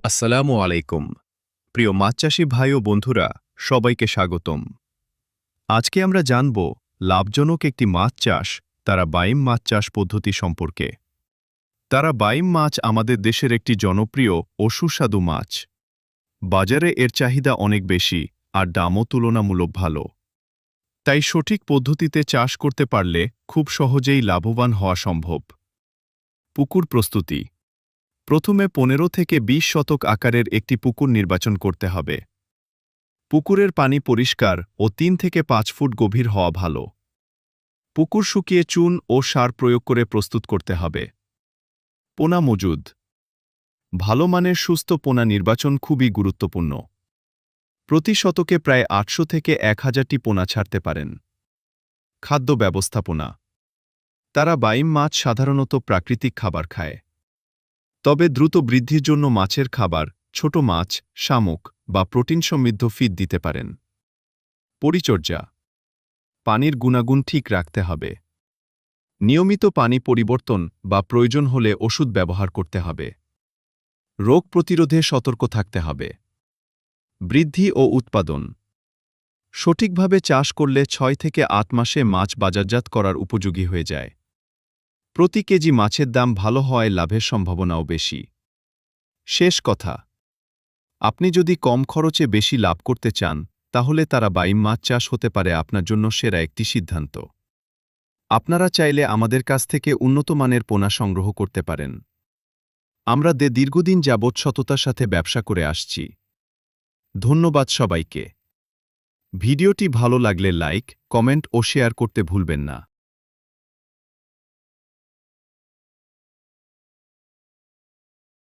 আসসালামু আলাইকুম। প্রিয় মাছচাষী ভাই ও বন্ধুরা, সবাইকে স্বাগতম। আজকে আমরা জানব লাভজনক একটি মাছ চাষ, তারা বাইম মাছ চাষ পদ্ধতি সম্পর্কে। তারা বাইম মাছ আমাদের দেশের একটি জনপ্রিয় ও সুস্বাদু মাছ। বাজারে এর চাহিদা অনেক বেশি আর দামও তুলনামূলক ভালো। তাই সঠিক পদ্ধতিতে চাষ করতে পারলে খুব সহজেই লাভবান হওয়া সম্ভব। পুকুর প্রস্তুতি। প্রথমে 15 থেকে 20 শতক আকারের একটি পুকুর নির্বাচন করতে হবে। পুকুরের পানি পরিষ্কার ও 3 থেকে 5 ফুট গভীর হওয়া ভালো। পুকুর শুকিয়ে চুন ও সার প্রয়োগ করে প্রস্তুত করতে হবে। পোনা মজুদ। ভালো মানের সুস্থ পোনা নির্বাচন খুবই গুরুত্বপূর্ণ। প্রতি শতকে প্রায় 800 থেকে 1000টি পোনা ছাড়তে পারেন। খাদ্য ব্যবস্থাপনা। তারা বাইম মাছ সাধারণত প্রাকৃতিক খাবার খায়। তবে দ্রুত বৃদ্ধির জন্য মাছের খাবার, ছোট মাছ, শামুক বা প্রোটিন সমৃদ্ধ ফিড দিতে পারেন। পরিচর্যা। পানির গুণাগুণ ঠিক রাখতে হবে। নিয়মিত পানি পরিবর্তন বা প্রয়োজন হলে ওষুধ ব্যবহার করতে হবে। রোগ প্রতিরোধে সতর্ক থাকতে হবে। বৃদ্ধি ও উৎপাদন। সঠিকভাবে চাষ করলে 6 থেকে 8 মাসে মাছ বাজারজাত করার উপযোগী হয়ে যায়। প্রতি কেজি মাছের দাম ভালো হওয়ায় লাভের সম্ভাবনাও বেশি। শেষ কথা, আপনি যদি কম খরচে বেশি লাভ করতে চান, তাহলে তারা বাইম মাছ চাষ হতে পারে আপনার জন্য সেরা একটি সিদ্ধান্ত। আপনারা চাইলে আমাদের কাছ থেকে উন্নত মানের পোনা সংগ্রহ করতে পারেন। আমরা দীর্ঘদিন যাবৎ সততার সাথে ব্যবসা করে আসছি। ধন্যবাদ সবাইকে। ভিডিওটি ভালো লাগলে লাইক, কমেন্ট ও শেয়ার করতে ভুলবেন না।